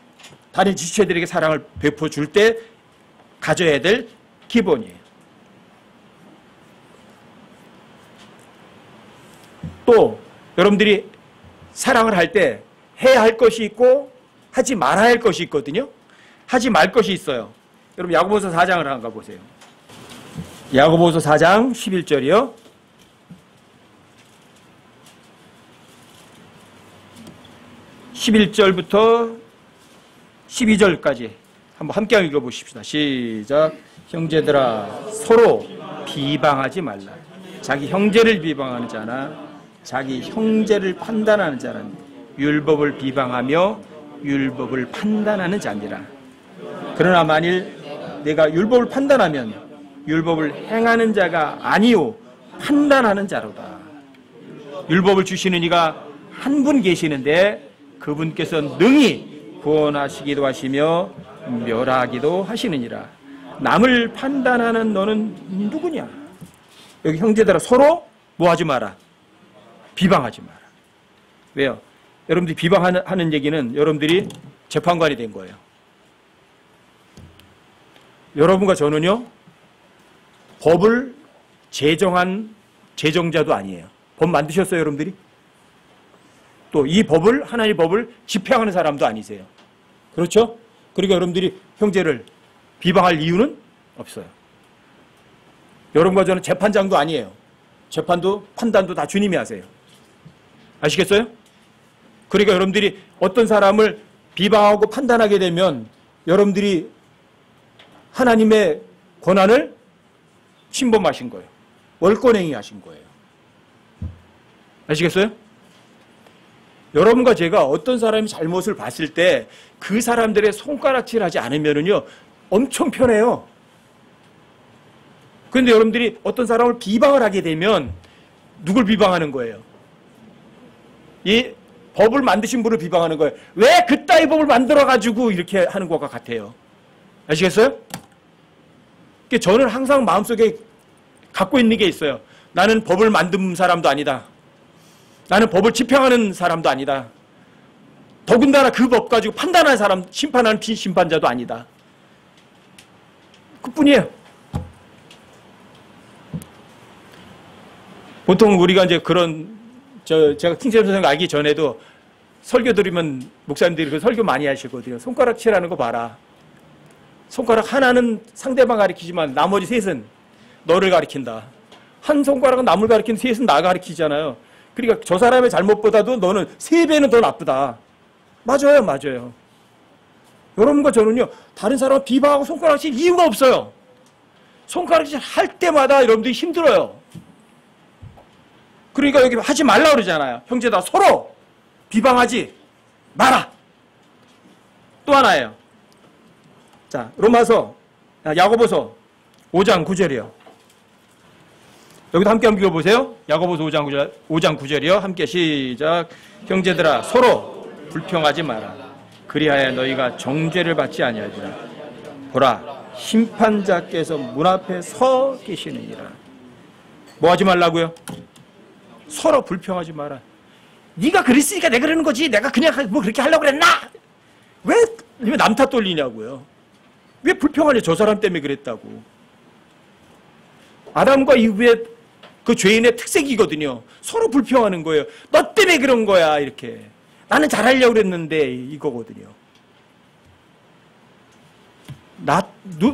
S1: 다른 지체들에게 사랑을 베풀어 줄 때 가져야 될 기본이에요. 또 여러분들이 사랑을 할 때 해야 할 것이 있고 하지 말아야 할 것이 있거든요. 하지 말 것이 있어요. 여러분 야고보서 4장을 한번 보세요. 야고보서 4장 11절이요. 11절부터 12절까지 한번 함께 읽어보십시다. 시작. 형제들아 서로 비방하지 말라. 자기 형제를 비방하는 자나 자기 형제를 판단하는 자는 율법을 비방하며 율법을 판단하는 자니라. 그러나 만일 내가 율법을 판단하면 율법을 행하는 자가 아니요 판단하는 자로다. 율법을 주시는 이가 한 분 계시는데 그분께서 능히 구원하시기도 하시며 멸하기도 하시느니라. 남을 판단하는 너는 누구냐? 여기 형제들아 서로 뭐 하지 마라? 비방하지 마라. 왜요? 여러분들이 비방하는 얘기는 여러분들이 재판관이 된 거예요. 여러분과 저는요 법을 제정한 제정자도 아니에요. 법 만드셨어요 여러분들이? 또 이 법을 하나님의 법을 집행하는 사람도 아니세요. 그렇죠? 그러니까 여러분들이 형제를 비방할 이유는 없어요. 여러분과 저는 재판장도 아니에요. 재판도 판단도 다 주님이 하세요. 아시겠어요? 그러니까 여러분들이 어떤 사람을 비방하고 판단하게 되면 여러분들이 하나님의 권한을 침범하신 거예요. 월권행위 하신 거예요. 아시겠어요? 여러분과 제가 어떤 사람이 잘못을 봤을 때 그 사람들의 손가락질하지 않으면요 엄청 편해요. 그런데 여러분들이 어떤 사람을 비방을 하게 되면 누굴 비방하는 거예요? 이 법을 만드신 분을 비방하는 거예요. 왜 그따위 법을 만들어가지고 이렇게 하는 것과 같아요. 아시겠어요? 저는 항상 마음속에 갖고 있는 게 있어요. 나는 법을 만든 사람도 아니다. 나는 법을 집행하는 사람도 아니다. 더군다나 그 법 가지고 판단하는 사람, 심판하는 비심판자도 아니다. 그뿐이에요. 보통 우리가 이제 그런 제가 킹쌤 선생 알기 전에도 설교 들으면 목사님들이 그 설교 많이 하시거든요. 손가락 칠하는 거 봐라. 손가락 하나는 상대방 가리키지만 나머지 셋은 너를 가리킨다. 한 손가락은 남을 가리키는 셋은 나 가리키잖아요. 그러니까 저 사람의 잘못보다도 너는 3배는 더 나쁘다. 맞아요, 맞아요. 여러분과 저는요, 다른 사람을 비방하고 손가락 칠 이유가 없어요. 손가락 질 할 때마다 여러분들이 힘들어요. 그러니까 여기 하지 말라 그러잖아요. 형제다 서로 비방하지 마라. 또 하나예요. 자, 야고보서 5장 9절이요. 여기도 함께 한번 읽어보세요. 야고보서 5장 9절이요. 함께 시작. 형제들아 서로 불평하지 마라. 그리하여 너희가 정죄를 받지 아니하리라. 보라 심판자께서 문 앞에 서 계시느니라. 뭐 하지 말라고요? 서로 불평하지 마라. 네가 그랬으니까 내가 그러는 거지. 내가 그냥 뭐 그렇게 하려고 그랬나? 왜 남 탓 돌리냐고요. 왜 불평하냐. 저 사람 때문에 그랬다고. 아담과 이브의 그 죄인의 특색이거든요. 서로 불평하는 거예요. 너 때문에 그런 거야 이렇게. 나는 잘하려고 그랬는데 이거거든요.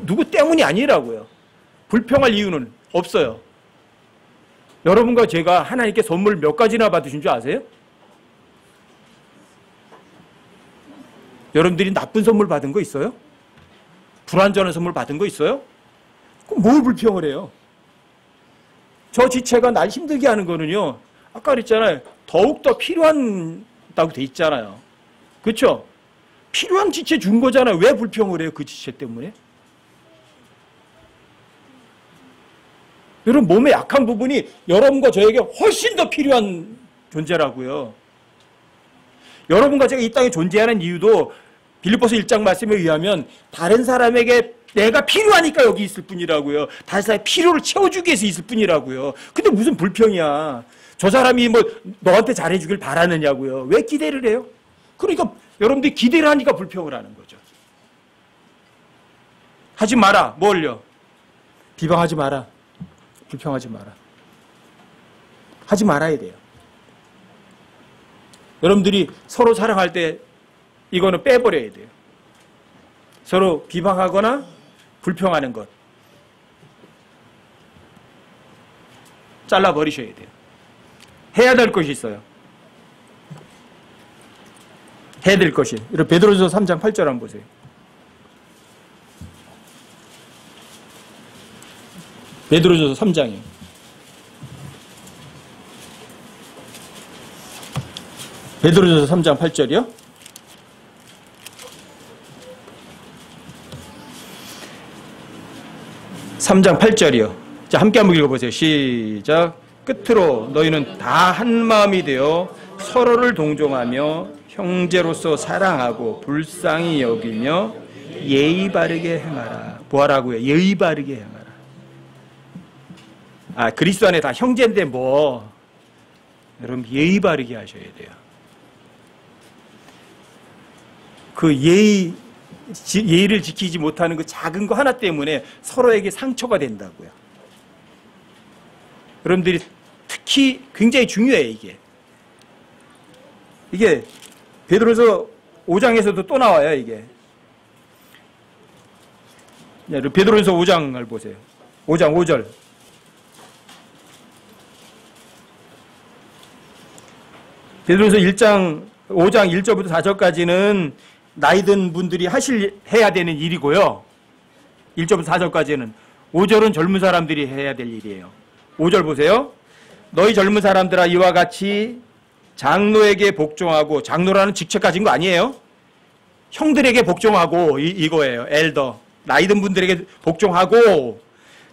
S1: 누구 때문이 아니라고요. 불평할 이유는 없어요. 여러분과 제가 하나님께 선물 몇 가지나 받으신 줄 아세요? 여러분들이 나쁜 선물 받은 거 있어요? 불완전한 선물 받은 거 있어요? 그럼 뭘 불평을 해요? 저 지체가 날 힘들게 하는 거는요, 아까 그랬잖아요. 더욱더 필요하다고 돼 있잖아요. 그렇죠? 필요한 지체 준 거잖아요. 왜 불평을 해요? 그 지체 때문에? 여러분, 몸의 약한 부분이 여러분과 저에게 훨씬 더 필요한 존재라고요. 여러분과 제가 이 땅에 존재하는 이유도 빌립보서 1장 말씀에 의하면 다른 사람에게 내가 필요하니까 여기 있을 뿐이라고요. 다른 사람의 필요를 채워주기 위해서 있을 뿐이라고요. 근데 무슨 불평이야. 저 사람이 뭐 너한테 잘해주길 바라느냐고요. 왜 기대를 해요? 그러니까 여러분들이 기대를 하니까 불평을 하는 거죠. 하지 마라. 뭘요? 비방하지 마라. 불평하지 마라. 하지 말아야 돼요. 여러분들이 서로 사랑할 때 이거는 빼버려야 돼요. 서로 비방하거나 불평하는 것 잘라버리셔야 돼요. 해야 될 것이 있어요. 해야 될 것이. 여러분 베드로전서 3장 8절 한번 보세요. 베드로전서 3장이요. 베드로전서 3장 8절이요. 3장 8절이요. 자, 함께 한번 읽어보세요. 시작. 끝으로 너희는 다 한 마음이 되어 서로를 동정하며 형제로서 사랑하고 불쌍히 여기며 예의 바르게 행하라. 뭐하라고요? 예의 바르게 행하라. 그리스도 안에 다 형제인데 뭐 여러분 예의 바르게 하셔야 돼요. 그 예의를 지키지 못하는 그 작은 거 하나 때문에 서로에게 상처가 된다고요. 여러분들이 특히 굉장히 중요해요, 이게 베드로서 5장에서도 또 나와요, 이게. 베드로서 5장을 보세요. 5장 5절. 베드로서 5장 1절부터 4절까지는 나이 든 분들이 해야 되는 일이고요. 1절부터 4절까지는. 5절은 젊은 사람들이 해야 될 일이에요. 5절 보세요. 너희 젊은 사람들아 이와 같이 장로에게 복종하고, 장로라는 직책 가진 거 아니에요. 형들에게 복종하고 이거예요. 엘더. 나이 든 분들에게 복종하고,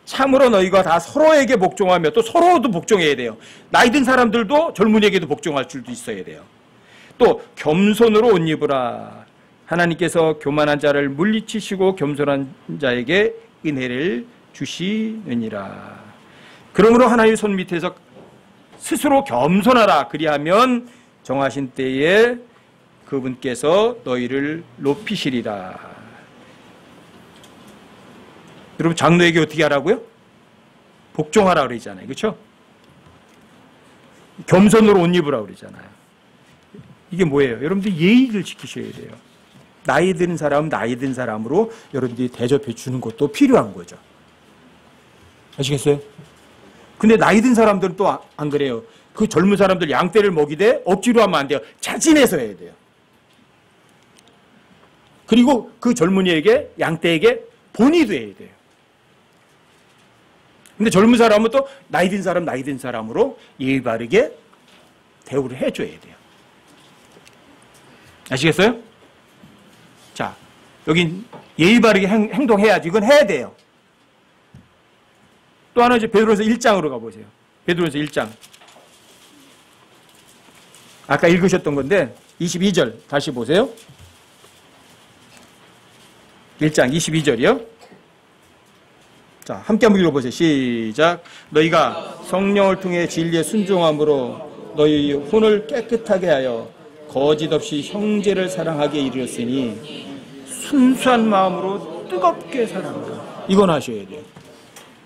S1: 참으로 너희가 다 서로에게 복종하며 또 서로도 복종해야 돼요. 나이 든 사람들도 젊은이에게도 복종할 줄도 있어야 돼요. 또 겸손으로 옷 입으라. 하나님께서 교만한 자를 물리치시고 겸손한 자에게 은혜를 주시느니라. 그러므로 하나님의 손 밑에서 스스로 겸손하라. 그리하면 정하신 때에 그분께서 너희를 높이시리라. 여러분 장로에게 어떻게 하라고요? 복종하라 그러잖아요. 그렇죠? 겸손으로 옷 입으라 그러잖아요. 이게 뭐예요? 여러분들 예의를 지키셔야 돼요. 나이 든 사람은 나이 든 사람으로 여러분들이 대접해 주는 것도 필요한 거죠. 아시겠어요? 근데 나이 든 사람들은 또 안 그래요. 그 젊은 사람들 양떼를 먹이되 억지로 하면 안 돼요. 자진해서 해야 돼요. 그리고 그 젊은이에게, 양떼에게 본의도 해야 돼요. 근데 젊은 사람은 또 나이 든 사람으로 예의 바르게 대우를 해줘야 돼요. 아시겠어요? 자, 여긴 예의 바르게 행동해야지. 이건 해야 돼요. 또 하나 이제 베드로서 1장으로 가보세요. 베드로서 1장. 아까 읽으셨던 건데 22절 다시 보세요. 1장 22절이요. 자, 함께 한번 읽어보세요. 시작. 너희가 성령을 통해 진리에 순종함으로 너희 혼을 깨끗하게 하여 거짓 없이 형제를 사랑하게 이르렀으니 순수한 마음으로 뜨겁게 사랑하라. 이건 하셔야 돼요.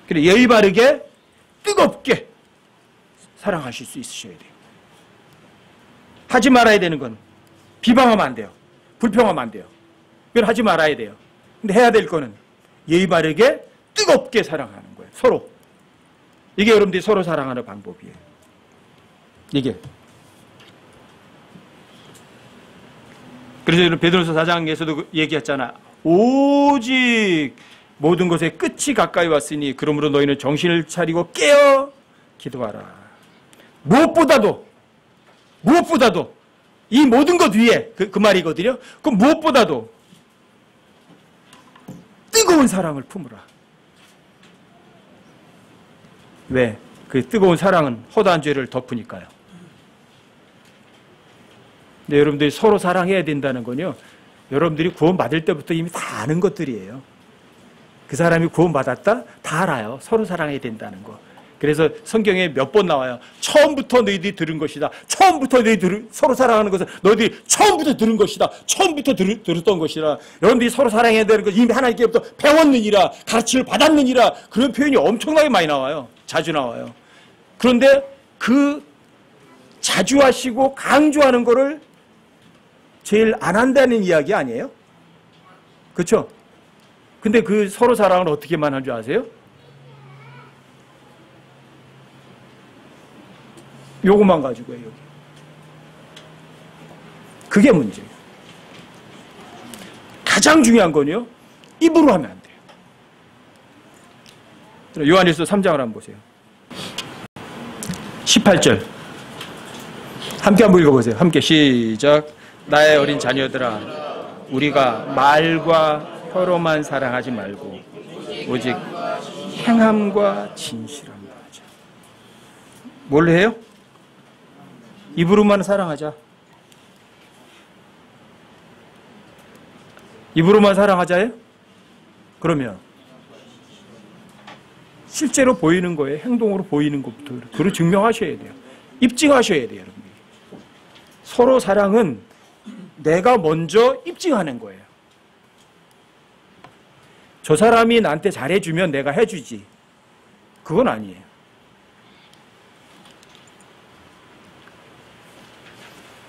S1: 그래, 예의 바르게 뜨겁게 사랑하실 수 있으셔야 돼요. 하지 말아야 되는 건 비방하면 안 돼요. 불평하면 안 돼요. 이건 하지 말아야 돼요. 근데 해야 될 거는 예의 바르게 뜨겁게 사랑하는 거예요. 서로. 이게 여러분들이 서로 사랑하는 방법이에요. 이게. 그래서 베드로서 4장에서도 얘기했잖아. 오직 모든 것의 끝이 가까이 왔으니 그러므로 너희는 정신을 차리고 깨어 기도하라. 무엇보다도 이 모든 것 위에 그 말이거든요. 그 무엇보다도 뜨거운 사랑을 품으라. 왜? 그 뜨거운 사랑은 허다한 죄를 덮으니까요. 근데 여러분들이 서로 사랑해야 된다는 건요, 여러분들이 구원받을 때부터 이미 다 아는 것들이에요. 그 사람이 구원받았다? 다 알아요. 서로 사랑해야 된다는 거. 그래서 성경에 몇 번 나와요. 처음부터 너희들이 들은 것이다. 처음부터 너희들이 서로 사랑하는 것은 너희들이 처음부터 들은 것이다. 처음부터 들었던 것이라. 여러분들이 서로 사랑해야 되는 것 이미 하나님께부터 배웠느니라. 가르침을 받았느니라. 그런 표현이 엄청나게 많이 나와요. 자주 나와요. 그런데 그 자주 하시고 강조하는 거를 제일 안 한다는 이야기 아니에요? 그렇죠? 근데 그 서로 사랑을 어떻게만 할 줄 아세요? 요것만 가지고요, 여기. 그게 문제예요. 가장 중요한 건요, 입으로 하면 안 돼요. 요한일서 3장을 한번 보세요. 18절. 함께 한번 읽어보세요. 함께 시작. 나의 어린 자녀들아, 우리가 말과 혀로만 사랑하지 말고 오직 행함과 진실함으로 하자. 뭘 해요? 입으로만 사랑하자. 입으로만 사랑하자예요? 그러면 실제로 보이는 거예요. 행동으로 보이는 것부터. 그걸 증명하셔야 돼요. 입증하셔야 돼요, 여러분. 서로 사랑은 내가 먼저 입증하는 거예요. 저 사람이 나한테 잘해주면 내가 해주지. 그건 아니에요.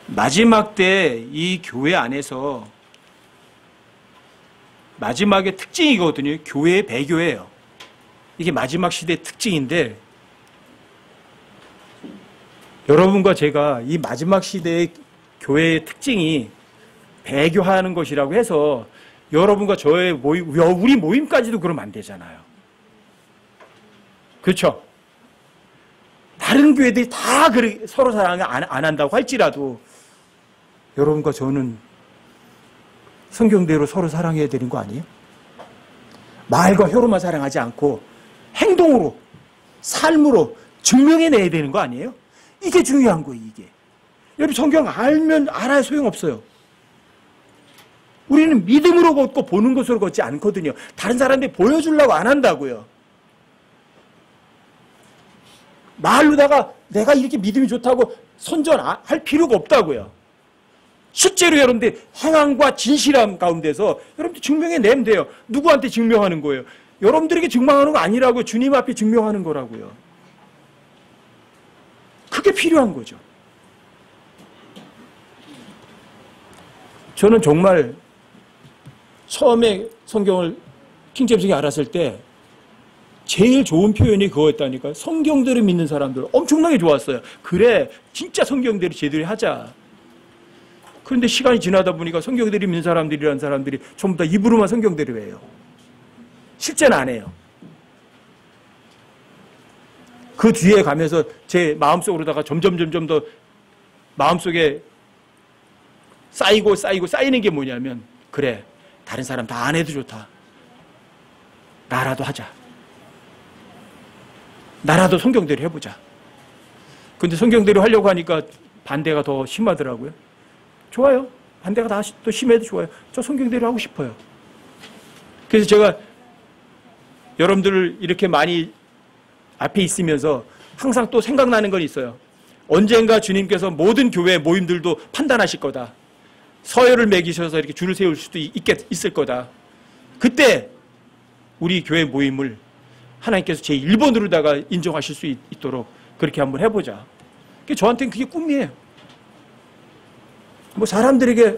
S1: 마지막 때 이 교회 안에서 마지막의 특징이거든요. 교회의 배교예요. 이게 마지막 시대의 특징인데 여러분과 제가 이 마지막 시대의 교회의 특징이 배교하는 것이라고 해서 여러분과 저의 모임, 우리 모임까지도 그러면 안 되잖아요. 그렇죠? 다른 교회들이 다 서로 사랑을 안 한다고 할지라도 여러분과 저는 성경대로 서로 사랑해야 되는 거 아니에요? 말과 혀로만 사랑하지 않고 행동으로, 삶으로 증명해내야 되는 거 아니에요? 이게 중요한 거예요, 이게. 여러분, 성경 알면 알아야 소용없어요. 우리는 믿음으로 걷고 보는 것으로 걷지 않거든요. 다른 사람들이 보여주려고 안 한다고요. 말로다가 내가 이렇게 믿음이 좋다고 선전할 필요가 없다고요. 실제로 여러분들 행함과 진실함 가운데서 여러분들 증명해내면 돼요. 누구한테 증명하는 거예요? 여러분들에게 증명하는 거 아니라고요. 주님 앞에 증명하는 거라고요. 그게 필요한 거죠. 저는 정말 처음에 성경을 킹제임스를 알았을 때 제일 좋은 표현이 그거였다니까요. 성경대로 믿는 사람들 엄청나게 좋았어요. 그래, 진짜 성경대로 제대로 하자. 그런데 시간이 지나다 보니까 성경대로 믿는 사람들이라는 사람들이 전부 다 입으로만 성경대로 해요. 실제는 안 해요. 그 뒤에 가면서 제 마음속으로다가 점점 더 마음속에 쌓이는 게 뭐냐면, 그래, 다른 사람 다 안 해도 좋다. 나라도 하자. 나라도 성경대로 해보자. 근데 성경대로 하려고 하니까 반대가 더 심하더라고요. 좋아요. 반대가 더 심해도 좋아요. 저 성경대로 하고 싶어요. 그래서 제가 여러분들을 이렇게 많이 앞에 있으면서 항상 또 생각나는 건 있어요. 언젠가 주님께서 모든 교회 모임들도 판단하실 거다. 서열을 매기셔서 이렇게 줄을 세울 수도 있을 거다. 그때 우리 교회 모임을 하나님께서 제1번으로다가 인정하실 수 있도록 그렇게 한번 해보자. 저한테는 그게 꿈이에요. 뭐 사람들에게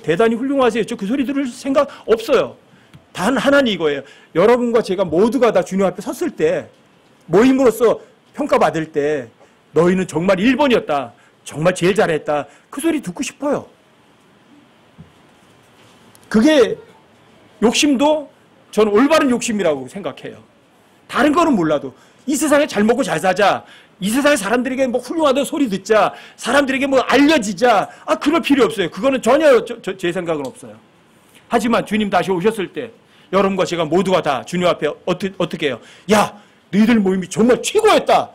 S1: 대단히 훌륭하세요. 저 그 소리 들을 생각 없어요. 단 하나는 이거예요. 여러분과 제가 모두가 다 주님 앞에 섰을 때, 모임으로서 평가받을 때 너희는 정말 1번이었다. 정말 제일 잘했다. 그 소리 듣고 싶어요. 그게 욕심도 저는 올바른 욕심이라고 생각해요. 다른 거는 몰라도 이 세상에 잘 먹고 잘 사자, 이 세상에 사람들에게 뭐 훌륭하다는 소리 듣자, 사람들에게 뭐 알려지자, 그럴 필요 없어요. 그거는 전혀 제 생각은 없어요. 하지만 주님 다시 오셨을 때 여러분과 제가 모두가 다 주님 앞에 어떻게 해요? 야, 너희들 모임이 정말 최고였다.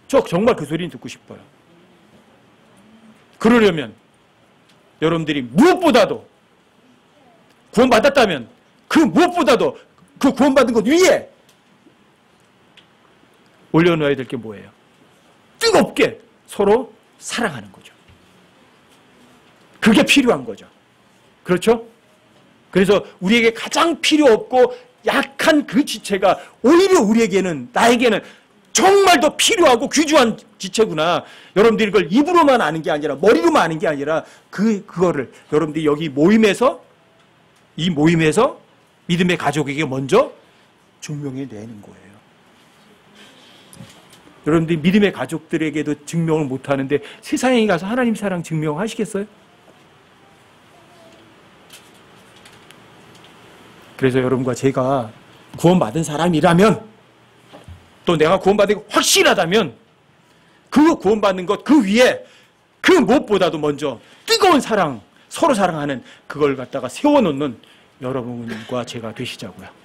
S1: 저 정말 그 소리는 듣고 싶어요. 그러려면 여러분들이 무엇보다도 구원받았다면 그 무엇보다도 그 구원받은 것 위에 올려놓아야 될 게 뭐예요? 뜨겁게 서로 사랑하는 거죠. 그게 필요한 거죠. 그렇죠? 그래서 우리에게 가장 필요 없고 약한 그 지체가 오히려 우리에게는, 나에게는 정말 더 필요하고 귀중한 지체구나. 여러분들이 그걸 입으로만 아는 게 아니라, 머리로만 아는 게 아니라 그거를 여러분들이 여기 이 모임에서 믿음의 가족에게 먼저 증명해 내는 거예요. 여러분들이 믿음의 가족들에게도 증명을 못하는데 세상에 가서 하나님 사랑 증명하시겠어요? 그래서 여러분과 제가 구원받은 사람이라면, 또 내가 구원받은 게 확실하다면 그 구원받는 것 그 위에 그 무엇보다도 먼저 뜨거운 사랑, 서로 사랑하는 그걸 갖다가 세워놓는 여러분과 제가 되시자고요.